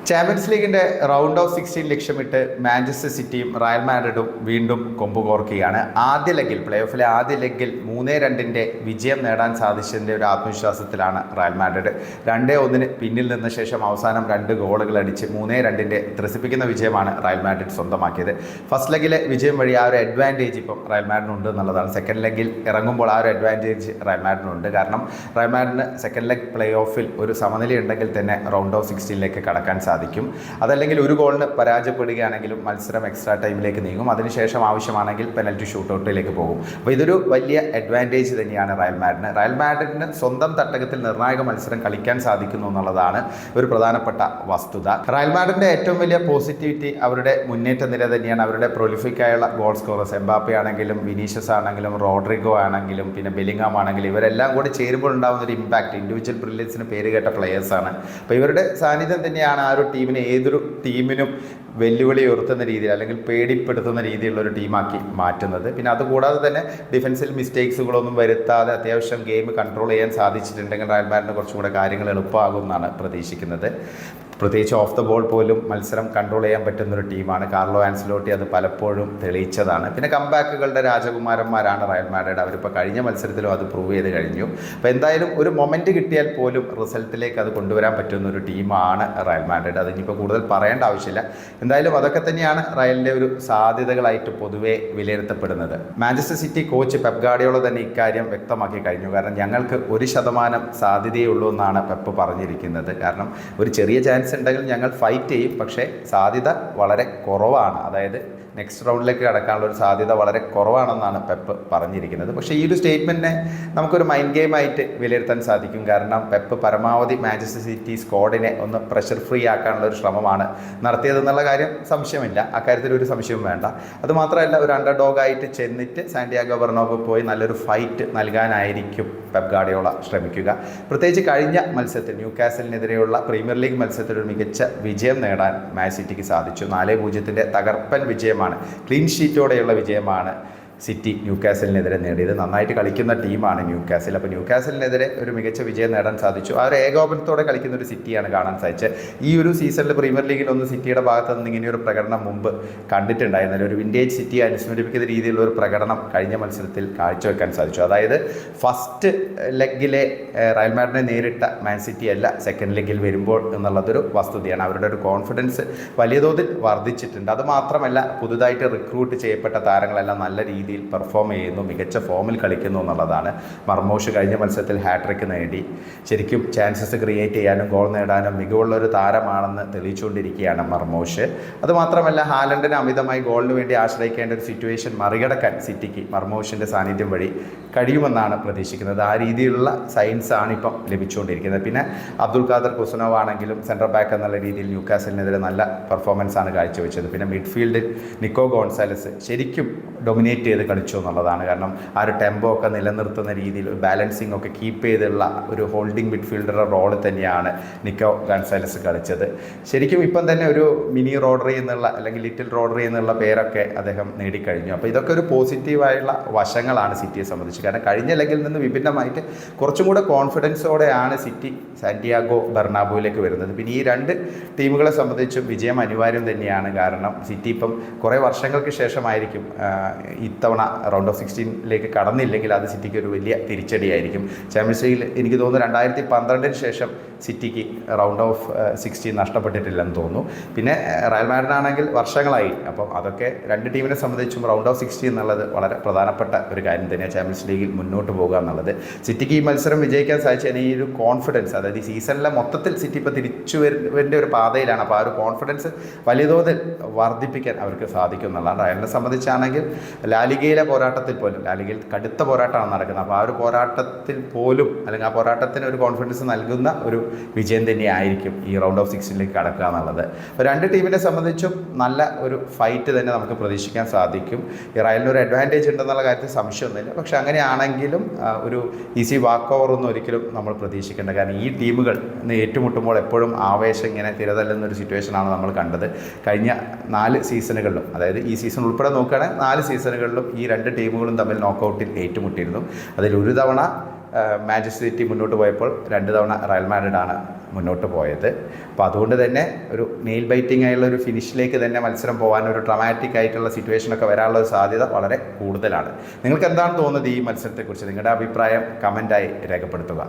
Champions ലീഗിൻ്റെ round of 16 ലക്ഷ്യമിട്ട് Manchester സിറ്റിയും റയൽ മാഡ്രിഡും വീണ്ടും കൊമ്പുകോർക്കുകയാണ്. ആദ്യ ലെഗിൽ പ്ലേ ഓഫിലെ ആദ്യ ലെഗിൽ 3-2 വിജയം നേടാൻ സാധിച്ചതിൻ്റെ ഒരു ആത്മവിശ്വാസത്തിലാണ് റയൽ മാഡ്രിഡ്. 2-1 പിന്നിൽ നിന്ന ശേഷം അവസാനം 2 ഗോളുകൾ അടിച്ച് 3-2 ത്രസിപ്പിക്കുന്ന വിജയമാണ് റയൽ മാഡ്രിഡ് സ്വന്തമാക്കിയത്. ഫസ്റ്റ് ലെഗിലെ വിജയം വഴി ആ ഒരു അഡ്വാൻറ്റേജ് ഇപ്പം റയൽ മാഡ്രിഡിനുണ്ട് എന്നുള്ളതാണ്. സെക്കൻഡ് ലെഗിൽ ഇറങ്ങുമ്പോൾ ആ ഒരു അഡ്വാൻറ്റേജ് റയൽ മാഡ്രിഡിനുണ്ട്. കാരണം റയൽ മാഡ്രിഡിന് സെക്കൻഡ് ലെഗ് പ്ലേ ഓഫിൽ ഒരു സമനില ഉണ്ടെങ്കിൽ തന്നെ റൗണ്ട് ഓഫ് 16 കടക്കാൻ സാധിക്കും. അതല്ലെങ്കിൽ ഒരു ഗോളിന് പരാജയപ്പെടുകയാണെങ്കിലും മത്സരം എക്സ്ട്രാ ടൈമിലേക്ക് നീങ്ങും. അതിനുശേഷം ആവശ്യമാണെങ്കിൽ പെനൽറ്റി ഷൂട്ടൗട്ടിലേക്ക് പോകും. അപ്പോൾ ഇതൊരു വലിയ അഡ്വാൻറ്റേജ് തന്നെയാണ് റയൽ മാഡ്രിഡിന് സ്വന്തം തട്ടകത്തിൽ നിർണായക മത്സരം കളിക്കാൻ സാധിക്കുന്നു എന്നുള്ളതാണ് ഒരു പ്രധാനപ്പെട്ട വസ്തുത. റയൽ മാഡ്രിഡിൻ്റെ ഏറ്റവും വലിയ പോസിറ്റിവിറ്റി അവരുടെ മുന്നേറ്റ നിര തന്നെയാണ്. അവരുടെ പ്രൊലിഫിക്കായുള്ള ഗോൾ സ്കോറേഴ്സ് എംബാപ്പെ ആണെങ്കിലും വിനീഷ്യസ് ആണെങ്കിലും റോഡ്രിഗോ ആണെങ്കിലും പിന്നെ ബെലിംഗാം ആണെങ്കിലും ഇവരെല്ലാം കൂടി ചേരുമ്പോൾ ഉണ്ടാകുന്ന ഒരു ഇമ്പാക്റ്റ്, ഇൻഡിവിജ്വൽ ബ്രില്യൻസിന് പേര് കേട്ട പ്ലെയേഴ്സാണ്. അപ്പോൾ ഇവരുടെ സാന്നിധ്യം തന്നെയാണ് ആ ഒരു ടീമിനെ ഏതൊരു ടീമിനും വെല്ലുവിളി ഉയർത്തുന്ന രീതിയിൽ അല്ലെങ്കിൽ പേടിപ്പെടുത്തുന്ന രീതിയിലുള്ള ഒരു ടീമാക്കി മാറ്റുന്നത്. പിന്നെ അതുകൂടാതെ തന്നെ ഡിഫൻസിൽ മിസ്റ്റേക്സുകളൊന്നും വരുത്താതെ അത്യാവശ്യം ഗെയിം കൺട്രോൾ ചെയ്യാൻ സാധിച്ചിട്ടുണ്ടെങ്കിൽ റയൽ മാഡ്രിഡിന് കുറച്ചും കൂടെ കാര്യങ്ങൾ എളുപ്പമാകുമെന്നാണ് പ്രതീക്ഷിക്കുന്നത്. പ്രത്യേകിച്ച് ഓഫ് ദ ബോൾ പോലും മത്സരം കൺട്രോൾ ചെയ്യാൻ പറ്റുന്നൊരു ടീമാണ്. കാർലോ ആൻസലോട്ടി അത് പലപ്പോഴും തെളിയിച്ചതാണ്. പിന്നെ കംബാക്കുകളുടെ രാജകുമാരന്മാരാണ് റയൽ മാഡ്രിഡ്. അവരിപ്പോൾ കഴിഞ്ഞ മത്സരത്തിലും അത് പ്രൂവ് ചെയ്ത് കഴിഞ്ഞു. അപ്പോൾ എന്തായാലും ഒരു മൊമെൻറ്റ് കിട്ടിയാൽ പോലും റിസൾട്ടിലേക്ക് അത് കൊണ്ടുവരാൻ പറ്റുന്ന ഒരു ടീമാണ് റയൽ മാഡ്രിഡ്. അതിനിപ്പോൾ കൂടുതൽ പറയേണ്ട ആവശ്യമില്ല. എന്തായാലും അതൊക്കെ തന്നെയാണ് റയലിൻ്റെ ഒരു സാധ്യതകളായിട്ട് പൊതുവെ വിലയിരുത്തപ്പെടുന്നത്. Manchester city coach Pep Guardiola തന്നെ ഇക്കാര്യം വ്യക്തമാക്കി കഴിഞ്ഞു. കാരണം ഞങ്ങൾക്ക് 1% സാധ്യതയേ ഉള്ളൂ എന്നാണ് പെപ്പ് പറഞ്ഞിരിക്കുന്നത്. കാരണം ഒരു ചെറിയ ചാൻസ് ഉണ്ടെങ്കിൽ ഞങ്ങൾ ഫൈറ്റ് ചെയ്യും, പക്ഷേ സാധ്യത വളരെ കുറവാണ്. അതായത് നെക്സ്റ്റ് റൗണ്ടിലേക്ക് കടക്കാനുള്ള ഒരു സാധ്യത വളരെ കുറവാണെന്നാണ് പെപ്പ് പറഞ്ഞിരിക്കുന്നത്. പക്ഷേ ഈ ഒരു സ്റ്റേറ്റ്മെൻറ്റിനെ നമുക്കൊരു മൈൻഡ് ഗെയിമായിട്ട് വിലയിരുത്താൻ സാധിക്കും. കാരണം പെപ്പ് പരമാവധി മാഞ്ചസ്റ്റർ സിറ്റി സ്ക്വാഡിനെ ഒന്ന് പ്രഷർ ഫ്രീ ആക്കാനുള്ള ഒരു ശ്രമമാണ് നടത്തിയതെന്നുള്ള കാര്യം സംശയമില്ല. അക്കാര്യത്തിൽ ഒരു സംശയവും വേണ്ട. അതുമാത്രമല്ല, ഒരു അണ്ടർ ഡോഗായിട്ട് ചെന്നിട്ട് സാന്റിയാഗോ ബെർണാബിയിൽ പോയി നല്ലൊരു ഫൈറ്റ് നൽകാനായിരിക്കും പെപ്പ് ഗാർഡിയോള ശ്രമിക്കുക. പ്രത്യേകിച്ച് കഴിഞ്ഞ മത്സരത്തിൽ ന്യൂകാസലിനെതിരെയുള്ള പ്രീമിയർ ലീഗ് മത്സരത്തിൽ ഒരു മികച്ച വിജയം നേടാൻ മാൻ സിറ്റിക്ക് സാധിച്ചു. 4-0 തകർപ്പൻ വിജയമാണ്, ക്ലീൻ ഷീറ്റോടെയുള്ള വിജയമാണ് സിറ്റി ന്യൂകാസലിനെതിരെ നേടിയത്. നന്നായിട്ട് കളിക്കുന്ന ടീമാണ് ന്യൂകാസൽ. അപ്പോൾ ന്യൂകാസലിനെതിരെ ഒരു മികച്ച വിജയം നേടാൻ സാധിച്ചു. ആ ഒരു ഏകോപനത്തോടെ കളിക്കുന്ന ഒരു സിറ്റിയാണ് കാണാൻ സാധിച്ചത്. ഈ ഒരു സീസണിൽ പ്രീമിയർ ലീഗിലൊന്നും സിറ്റിയുടെ ഭാഗത്ത് നിന്ന് ഇങ്ങനെയൊരു പ്രകടനം മുമ്പ് കണ്ടിട്ടുണ്ടായിരുന്നില്ല. ഒരു വിൻറ്റേജ് സിറ്റിയെ അനുസ്മരിപ്പിക്കുന്ന രീതിയിലുള്ള ഒരു പ്രകടനം കഴിഞ്ഞ മത്സരത്തിൽ കാഴ്ചവെക്കാൻ സാധിച്ചു. അതായത് ഫസ്റ്റ് ലെഗിലെ റയൽ മാഡ്രിഡിനെ നേരിട്ട മാൻ സിറ്റി അല്ല സെക്കൻഡ് ലെഗിൽ വരുമ്പോൾ എന്നുള്ളതൊരു വസ്തുതയാണ്. അവരുടെ ഒരു കോൺഫിഡൻസ് വലിയ തോതിൽ വർദ്ധിച്ചിട്ടുണ്ട്. അതുമാത്രമല്ല, പുതുതായിട്ട് റിക്രൂട്ട് ചെയ്യപ്പെട്ട താരങ്ങളെല്ലാം നല്ല രീതിയിൽ പെർഫോം ചെയ്യുന്നു, മികച്ച ഫോമിൽ കളിക്കുന്നു എന്നുള്ളതാണ്. മർമോഷ് കഴിഞ്ഞ മത്സരത്തിൽ ഹാട്രിക്ക് നേടി. ശരിക്കും ചാൻസസ് ക്രിയേറ്റ് ചെയ്യാനും ഗോൾ നേടാനും മികവുള്ളൊരു താരമാണെന്ന് തെളിയിച്ചുകൊണ്ടിരിക്കുകയാണ് മർമോഷ്. അതുമാത്രമല്ല, ഹാലൻഡിന് അമിതമായി ഗോളിന് വേണ്ടി ആശ്രയിക്കേണ്ട ഒരു സിറ്റുവേഷൻ മറികടക്കാൻ സിറ്റിക്ക് മർമോഷിൻ്റെ സാന്നിധ്യം വഴി കഴിയുമെന്നാണ് പ്രതീക്ഷിക്കുന്നത്. ആ രീതിയിലുള്ള സൈൻസ് ആണ് ഇപ്പം ലഭിച്ചുകൊണ്ടിരിക്കുന്നത്. പിന്നെ അബ്ദുൽ ഖാദർ കുസുനോവ് ആണെങ്കിലും സെൻട്രൽ ബാക്ക് എന്നുള്ള രീതിയിൽ ന്യൂകാസലിനെതിരെ നല്ല പെർഫോമൻസ് ആണ് കാഴ്ചവെച്ചത്. പിന്നെ മിഡ്ഫീൽഡിൽ നിക്കോ ഗോൺസാലസ് ശരിക്കും ഡൊമിനേറ്റ് ചെയ്ത് കളിച്ചു എന്നുള്ളതാണ്. കാരണം ആ ഒരു ടെമ്പോ ഒക്കെ നിലനിർത്തുന്ന രീതിയിൽ ബാലൻസിങ് ഒക്കെ കീപ്പ് ചെയ്തുള്ള ഒരു ഹോൾഡിംഗ് മിഡ്ഫീൽഡറുടെ റോള് തന്നെയാണ് നിക്കോ ഗോൺസാലസ് കളിച്ചത്. ശരിക്കും ഇപ്പം തന്നെ ഒരു മിനി റോഡറി എന്നുള്ള അല്ലെങ്കിൽ ലിറ്റിൽ റോഡറി എന്നുള്ള പേരൊക്കെ അദ്ദേഹം നേടിക്കഴിഞ്ഞു. അപ്പോൾ ഇതൊക്കെ ഒരു പോസിറ്റീവായുള്ള വശങ്ങളാണ് സിറ്റിയെ സംബന്ധിച്ച്. കാരണം കഴിഞ്ഞ ലെഗിൽ നിന്ന് വിഭിന്നമായിട്ട് കുറച്ചും കൂടെ കോൺഫിഡൻസോടെയാണ് സിറ്റി സാന്റിയാഗോ ബെർണാബോയിലേക്ക് വരുന്നത്. പിന്നെ ഈ 2 ടീമുകളെ സംബന്ധിച്ചും വിജയം അനിവാര്യം തന്നെയാണ്. കാരണം സിറ്റി ഇപ്പം കുറേ വർഷങ്ങൾക്ക് ശേഷമായിരിക്കും ഇത്തവണ റൗണ്ട് ഓഫ് 16 കടന്നില്ലെങ്കിൽ അത് സിറ്റിക്ക് ഒരു വലിയ തിരിച്ചടിയായിരിക്കും. ചാമ്പ്യൻസ് ലീഗിൽ എനിക്ക് തോന്നുന്നു 2012 ശേഷം സിറ്റിക്ക് റൗണ്ട് ഓഫ് 16 നഷ്ടപ്പെട്ടിട്ടില്ലെന്ന് തോന്നുന്നു. പിന്നെ റയൽ മാഡ്രിഡാണെങ്കിൽ വർഷങ്ങളായി. അപ്പം അതൊക്കെ 2 ടീമിനെ സംബന്ധിച്ചും റൗണ്ട് ഓഫ് 16 എന്നുള്ളത് വളരെ പ്രധാനപ്പെട്ട ഒരു കാര്യം തന്നെയാണ്. ചാമ്പ്യൻസ് ലീഗിൽ മുന്നോട്ട് പോകുക എന്നുള്ളത് സിറ്റിക്ക് ഈ മത്സരം വിജയിക്കാൻ സാധിച്ചാൽ ഈ ഒരു കോൺഫിഡൻസ്, അതായത് ഈ സീസണിലെ മൊത്തത്തിൽ സിറ്റി ഇപ്പോൾ തിരിച്ചു വരുന്ന ഒരു പാതയിലാണ്. അപ്പോൾ ആ ഒരു കോൺഫിഡൻസ് വലിയ തോതിൽ വർദ്ധിപ്പിക്കാൻ അവർക്ക് സാധിക്കും എന്നുള്ളതാണ്. റയലിനെ സംബന്ധിച്ചാണെങ്കിൽ ലാലിഗയിലെ പോരാട്ടത്തിൽ പോലും, ലാലിഗയിൽ കടുത്ത പോരാട്ടമാണ് നടക്കുന്നത്. അപ്പോൾ ആ ഒരു പോരാട്ടത്തിൽ പോലും അല്ലെങ്കിൽ ആ പോരാട്ടത്തിന് ഒരു കോൺഫിഡൻസ് നൽകുന്ന ഒരു വിജയം തന്നെയായിരിക്കും ഈ റൗണ്ട് ഓഫ് 16 കടക്കുക എന്നുള്ളത്. അപ്പോൾ 2 ടീമിനെ സംബന്ധിച്ചും നല്ല ഒരു ഫൈറ്റ് തന്നെ നമുക്ക് പ്രതീക്ഷിക്കാൻ സാധിക്കും. ഈ റയലിന് ഒരു അഡ്വാൻറ്റേജ് ഉണ്ടെന്നുള്ള കാര്യത്തിൽ സംശയമൊന്നുമില്ല. പക്ഷേ അങ്ങനെയാണെങ്കിലും ഒരു ഈസി വാക്ക് ഓവറൊന്നും ഒരിക്കലും നമ്മൾ പ്രതീക്ഷിക്കേണ്ട. കാരണം ഈ ടീമുകൾ ഏറ്റുമുട്ടുമ്പോൾ എപ്പോഴും ആവേശം ഇങ്ങനെ തിരതല്ലുന്നൊരു സിറ്റുവേഷനാണ് നമ്മൾ കണ്ടത്. കഴിഞ്ഞ 4 സീസണുകളിലും, അതായത് ഈ സീസൺ ഉൾപ്പെടെ നോക്കുകയാണെങ്കിൽ 4 സീസണുകളിലും ഈ 2 ടീമുകളും തമ്മിൽ നോക്കൗട്ടിൽ ഏറ്റുമുട്ടിയിരുന്നു. അതിൽ ഒരു തവണ മാഞ്ചസ്റ്റർ സിറ്റി മുന്നോട്ട് പോയപ്പോൾ 2 തവണ റയൽ മാഡ്രിഡാണ് മുന്നോട്ട് പോയത്. അപ്പോൾ അതുകൊണ്ട് തന്നെ ഒരു നെയിൽ ബൈറ്റിംഗ് ആയുള്ള ഒരു ഫിനിഷിലേക്ക് തന്നെ മത്സരം പോകാൻ, ഒരു ഡ്രമാറ്റിക് ആയിട്ടുള്ള സിറ്റുവേഷനൊക്കെ വരാനുള്ള ഒരു സാധ്യത വളരെ കൂടുതലാണ്. നിങ്ങൾക്ക് എന്താണ് തോന്നുന്നത് ഈ മത്സരത്തെക്കുറിച്ച്? നിങ്ങളുടെ അഭിപ്രായം കമൻറ്റായി രേഖപ്പെടുത്തുക.